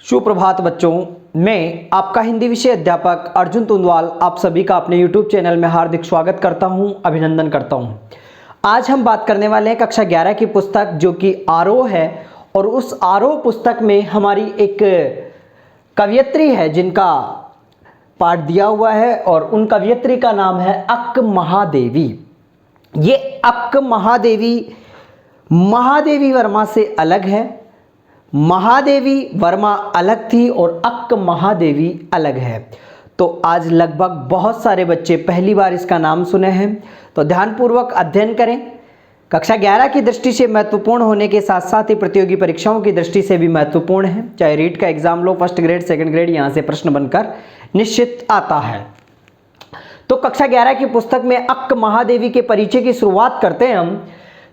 सुप्रभात बच्चों, मैं आपका हिंदी विषय अध्यापक अर्जुन तुंदवाल आप सभी का अपने YouTube चैनल में हार्दिक स्वागत करता हूं, अभिनंदन करता हूं। आज हम बात करने वाले हैं कक्षा 11 की पुस्तक जो कि आरोह है, और उस आरोह पुस्तक में हमारी एक कवयित्री है जिनका पाठ दिया हुआ है, और उन कवयित्री का नाम है अक्क महादेवी। ये अक्क महादेवी महादेवी वर्मा से अलग है। महादेवी वर्मा अलग थी और अक्क महादेवी अलग है। तो आज लगभग बहुत सारे बच्चे पहली बार इसका नाम सुने हैं, तो ध्यानपूर्वक अध्ययन करें। कक्षा 11 की दृष्टि से महत्वपूर्ण होने के साथ साथ ही प्रतियोगी परीक्षाओं की दृष्टि से भी महत्वपूर्ण है। चाहे रीट का एग्जाम लो, फर्स्ट ग्रेड सेकंड ग्रेड, यहाँ से प्रश्न बनकर निश्चित आता है। तो कक्षा 11 की पुस्तक में अक्क महादेवी के परिचय की शुरुआत करते हैं हम।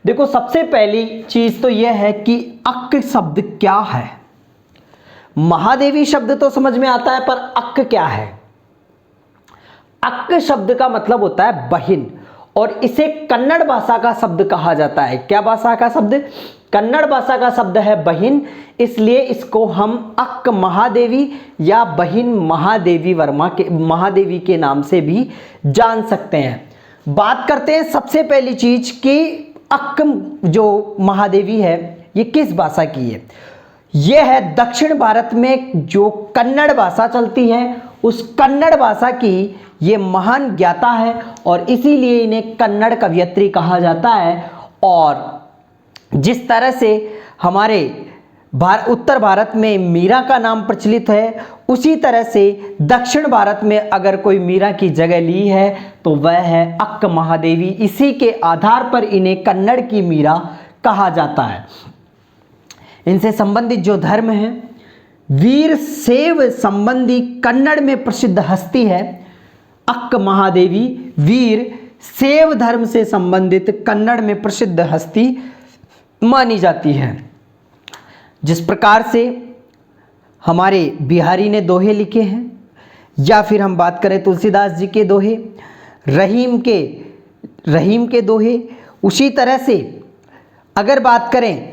देखो, सबसे पहली चीज तो यह है कि अक्क शब्द क्या है। महादेवी शब्द तो समझ में आता है, पर अक्क क्या है? अक्क शब्द का मतलब होता है बहिन, और इसे कन्नड़ भाषा का शब्द कहा जाता है। क्या भाषा का शब्द? कन्नड़ भाषा का शब्द है बहिन, इसलिए इसको हम अक्क महादेवी या बहिन महादेवी वर्मा के महादेवी के नाम से भी जान सकते हैं। बात करते हैं सबसे पहली चीज कि अक्क जो महादेवी है ये किस भाषा की है। यह है दक्षिण भारत में जो कन्नड़ भाषा चलती है उस कन्नड़ भाषा की ये महान ज्ञाता है, और इसीलिए इन्हें कन्नड़ कवयित्री कहा जाता है। और जिस तरह से हमारे उत्तर भारत में मीरा का नाम प्रचलित है, उसी तरह से दक्षिण भारत में अगर कोई मीरा की जगह ली है तो वह है अक्क महादेवी। इसी के आधार पर इन्हें कन्नड़ की मीरा कहा जाता है। इनसे संबंधित जो धर्म है, वीर शैव संबंधी कन्नड़ में प्रसिद्ध हस्ती है अक्क महादेवी। वीर शैव धर्म से संबंधित कन्नड़ में प्रसिद्ध हस्ती मानी जाती है। जिस प्रकार से हमारे बिहारी ने दोहे लिखे हैं, या फिर हम बात करें तुलसीदास जी के दोहे, रहीम के दोहे, उसी तरह से अगर बात करें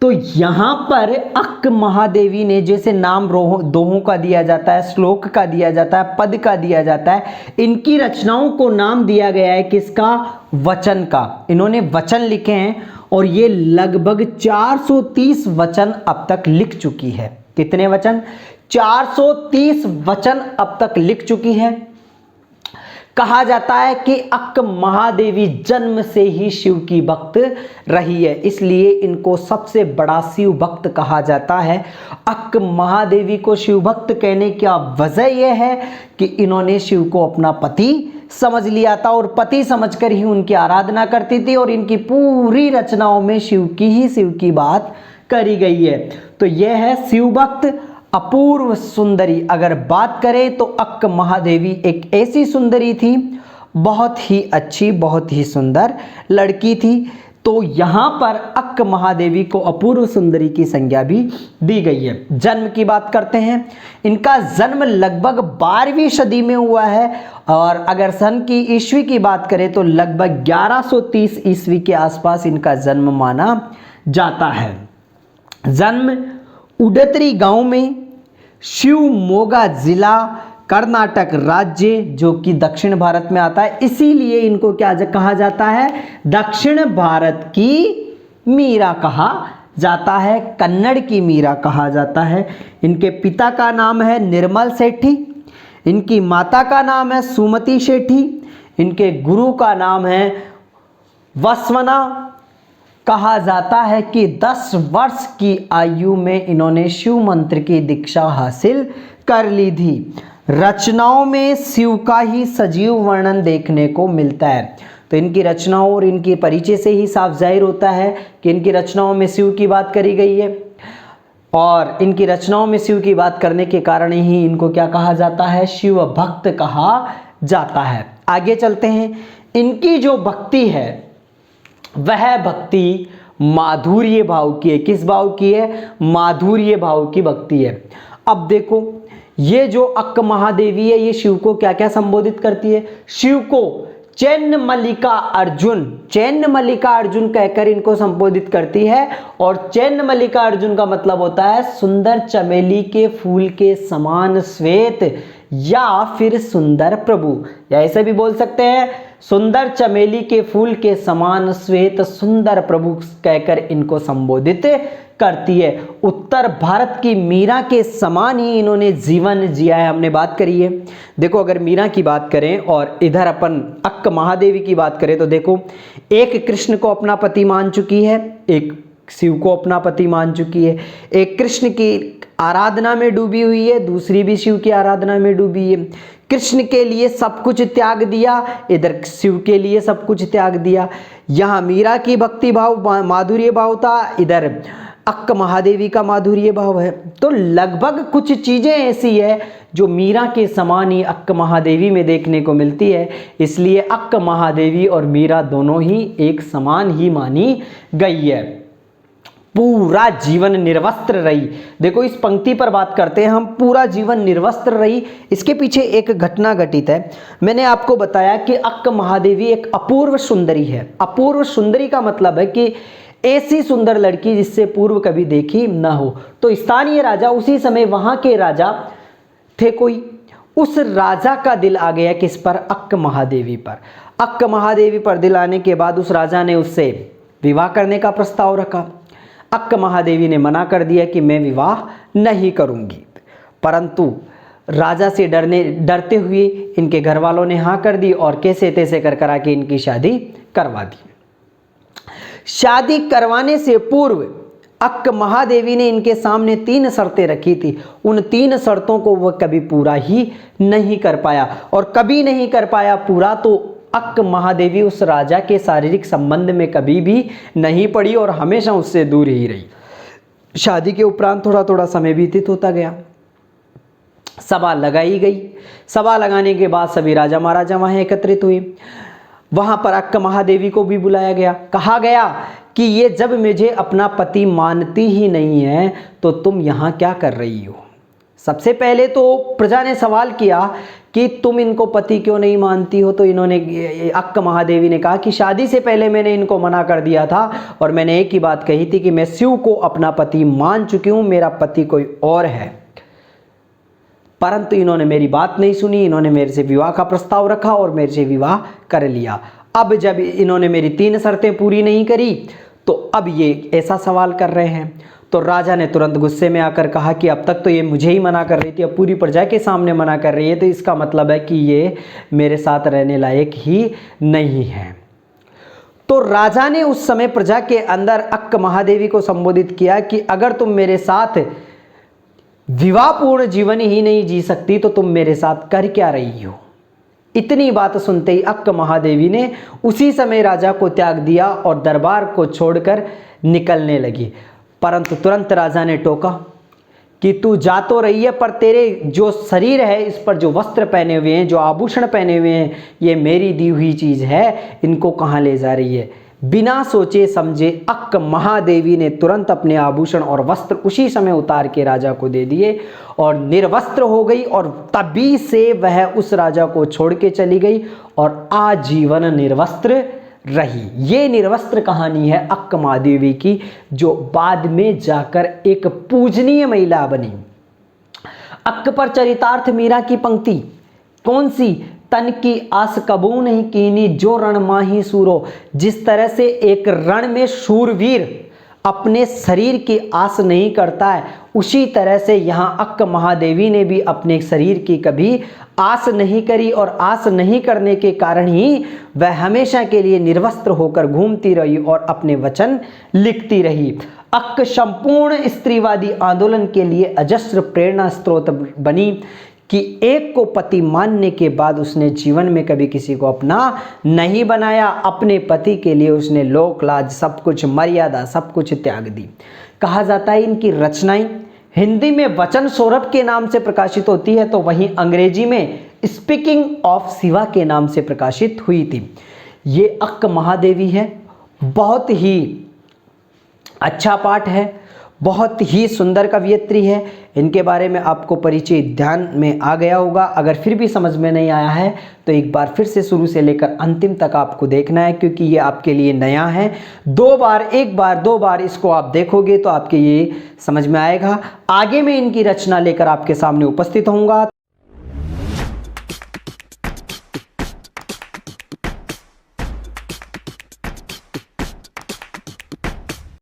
तो यहाँ पर अक्क महादेवी ने जैसे नाम दोहों का दिया जाता है, श्लोक का दिया जाता है, पद का दिया जाता है, इनकी रचनाओं को नाम दिया गया है किसका? वचन का। इन्होंने वचन लिखे हैं और ये लगभग 430 वचन अब तक लिख चुकी है। कितने वचन? 430 वचन अब तक लिख चुकी है। कहा जाता है कि अक्क महादेवी जन्म से ही शिव की भक्त रही है, इसलिए इनको सबसे बड़ा शिव भक्त कहा जाता है। अक्क महादेवी को शिव भक्त कहने की वजह यह है कि इन्होंने शिव को अपना पति समझ लिया था, और पति समझकर ही उनकी आराधना करती थी, और इनकी पूरी रचनाओं में शिव की बात करी गई है। तो यह है शिव भक्त अपूर्व सुंदरी। अगर बात करें तो अक्क महादेवी एक ऐसी सुंदरी थी, बहुत ही अच्छी, बहुत ही सुंदर लड़की थी। तो यहाँ पर अक्क महादेवी को अपूर्व सुंदरी की संज्ञा भी दी गई है। जन्म की बात करते हैं, इनका जन्म लगभग 12वीं सदी में हुआ है, और अगर सन की ईस्वी की बात करें तो लगभग 1130 ईस्वी के आसपास इनका जन्म माना जाता है। जन्म उडतरी गांव में, शिवमोगा जिला, कर्नाटक राज्य, जो कि दक्षिण भारत में आता है, इसीलिए इनको क्या कहा जाता है? दक्षिण भारत की मीरा कहा जाता है, कन्नड़ की मीरा कहा जाता है। इनके पिता का नाम है निर्मल सेठी, इनकी माता का नाम है सुमति सेठी, इनके गुरु का नाम है वसवना। कहा जाता है कि 10 वर्ष की आयु में इन्होंने शिव मंत्र की दीक्षा हासिल कर ली थी। रचनाओं में शिव का ही सजीव वर्णन देखने को मिलता है। तो इनकी रचनाओं और इनके परिचय से ही साफ जाहिर होता है कि इनकी रचनाओं में शिव की बात करी गई है, और इनकी रचनाओं में शिव की बात करने के कारण ही इनको क्या कहा जाता है? शिव भक्त कहा जाता है। आगे चलते हैं। इनकी जो भक्ति है वह भक्ति माधुर्य भाव की है। किस भाव की है? माधुर्य भाव की भक्ति है। अब देखो, ये जो अक्क महादेवी है ये शिव को क्या क्या संबोधित करती है? शिव को चैन्न मल्लिका अर्जुन, चैन्न मल्लिका अर्जुन कहकर इनको संबोधित करती है। और चैन्न मल्लिका अर्जुन का मतलब होता है सुंदर चमेली के फूल के समान श्वेत, या फिर सुंदर प्रभु, या ऐसे भी बोल सकते हैं सुंदर चमेली के फूल के समान श्वेत सुंदर प्रभु कहकर इनको संबोधित करती है। उत्तर भारत की मीरा के समान ही इन्होंने जीवन जिया है, हमने बात करी है। देखो अगर मीरा की बात करें और इधर अपन अक्क महादेवी की बात करें तो देखो, एक कृष्ण को अपना पति मान चुकी है, एक शिव को अपना पति मान चुकी है, एक कृष्ण की आराधना में डूबी हुई है, दूसरी भी शिव की आराधना में डूबी है। कृष्ण के लिए सब कुछ त्याग दिया, इधर शिव के लिए सब कुछ त्याग दिया। यहाँ मीरा की भक्ति भाव माधुर्य भाव था, इधर अक्क महादेवी का माधुर्य भाव है। तो लगभग कुछ चीजें ऐसी है जो मीरा के समान ही अक्क महादेवी में देखने को मिलती है, इसलिए अक्क महादेवी और मीरा दोनों ही एक समान ही मानी गई है। पूरा जीवन निर्वस्त्र रही, देखो इस पंक्ति पर बात करते हैं हम, पूरा जीवन निर्वस्त्र रही। इसके पीछे एक घटना घटित है। मैंने आपको बताया कि अक्क महादेवी एक अपूर्व सुंदरी है। अपूर्व सुंदरी का मतलब है कि ऐसी सुंदर लड़की जिससे पूर्व कभी देखी न हो। तो स्थानीय राजा, उसी समय वहां के राजा थे कोई, उस राजा का दिल आ गया किस पर? अक्क महादेवी पर। अक्क महादेवी पर दिल आने के बाद उस राजा ने उससे विवाह करने का प्रस्ताव रखा। अक्क महादेवी ने मना कर दिया कि मैं विवाह नहीं करूंगी, परंतु राजा से डरते हुए इनके घर वालों ने हाँ कर दी और कैसे तैसे कर करा के इनकी शादी करवा दी। शादी करवाने से पूर्व अक्क महादेवी ने इनके सामने 3 शर्तें रखी थी। उन 3 शर्तों को वह कभी पूरा ही नहीं कर पाया, और कभी नहीं कर पाया पूरा तो अक्क महादेवी उस राजा के शारीरिक संबंध में कभी भी नहीं पड़ी और हमेशा उससे दूर ही रही। शादी के उपरांत थोड़ा थोड़ा समय व्यतीत होता गया, सभा लगाई गई। सभा लगाने के बाद सभी राजा महाराजा वहां एकत्रित हुए। वहां पर अक्क महादेवी को भी बुलाया गया। कहा गया कि ये जब मुझे अपना पति मानती ही नहीं है तो तुम यहाँ क्या कर रही हो। सबसे पहले तो प्रजा ने सवाल किया कि तुम इनको पति क्यों नहीं मानती हो। तो इन्होंने, अक्क महादेवी ने कहा कि शादी से पहले मैंने इनको मना कर दिया था और मैंने एक ही बात कही थी कि मैं शिव को अपना पति मान चुकी हूँ, मेरा पति कोई और है। परंतु इन्होंने मेरी बात नहीं सुनी, इन्होंने मेरे से विवाह का प्रस्ताव रखा और मेरे से विवाह कर लिया। अब जब इन्होंने मेरी 3 शर्तें पूरी नहीं करी तो अब ये ऐसा सवाल कर रहे हैं। तो राजा ने तुरंत गुस्से में आकर कहा कि अब तक तो ये मुझे ही मना कर रही थी, अब पूरी प्रजा के सामने मना कर रही है, तो इसका मतलब है कि ये मेरे साथ रहने लायक ही नहीं है। तो राजा ने उस समय प्रजा के अंदर अक्क महादेवी को संबोधित किया कि अगर तुम मेरे साथ विवाहपूर्ण जीवन ही नहीं जी सकती तो तुम मेरे साथ कर क्या रही हो। इतनी बात सुनते ही अक्क महादेवी ने उसी समय राजा को त्याग दिया और दरबार को छोड़कर निकलने लगी। परंतु तुरंत राजा ने टोका कि तू जा तो रही है, पर तेरे जो शरीर है, इस पर जो वस्त्र पहने हुए हैं, जो आभूषण पहने हुए हैं, ये मेरी दी हुई चीज है, इनको कहाँ ले जा रही है। बिना सोचे समझे अक्क महादेवी ने तुरंत अपने आभूषण और वस्त्र उसी समय उतार के राजा को दे दिए और निर्वस्त्र हो गई, और तभी से वह उस राजा को छोड़ के चली गई और आजीवन निर्वस्त्र रही। ये निर्वस्त्र कहानी है अक्क महादेवी की, जो बाद में जाकर एक पूजनीय महिला बनी। अक्क पर चरितार्थ मीरा की पंक्ति कौन सी? तन की आस कबू नहीं कीनी जो रण माही सूरो। जिस तरह से एक रण में शूरवीर अपने शरीर की आस नहीं करता है, उसी तरह से यहाँ अक्क महादेवी ने भी अपने शरीर की कभी आस नहीं करी, और आस नहीं करने के कारण ही वह हमेशा के लिए निर्वस्त्र होकर घूमती रही और अपने वचन लिखती रही। अक्क संपूर्ण स्त्रीवादी आंदोलन के लिए अजस्र प्रेरणा स्रोत बनी कि एक को पति मानने के बाद उसने जीवन में कभी किसी को अपना नहीं बनाया। अपने पति के लिए उसने लोक लाज, सब कुछ, मर्यादा, सब कुछ त्याग दी। कहा जाता है इनकी रचनाएं हिंदी में वचन सौरभ के नाम से प्रकाशित होती है, तो वहीं अंग्रेजी में स्पीकिंग ऑफ शिवा के नाम से प्रकाशित हुई थी। ये अक्क महादेवी है, बहुत ही अच्छा पाठ है, बहुत ही सुंदर कवयित्री है। इनके बारे में आपको परिचय ध्यान में आ गया होगा। अगर फिर भी समझ में नहीं आया है तो एक बार फिर से शुरू से लेकर अंतिम तक आपको देखना है, क्योंकि ये आपके लिए नया है। एक बार दो बार इसको आप देखोगे तो आपके ये समझ में आएगा। आगे मैं इनकी रचना लेकर आपके सामने उपस्थित होऊंगा।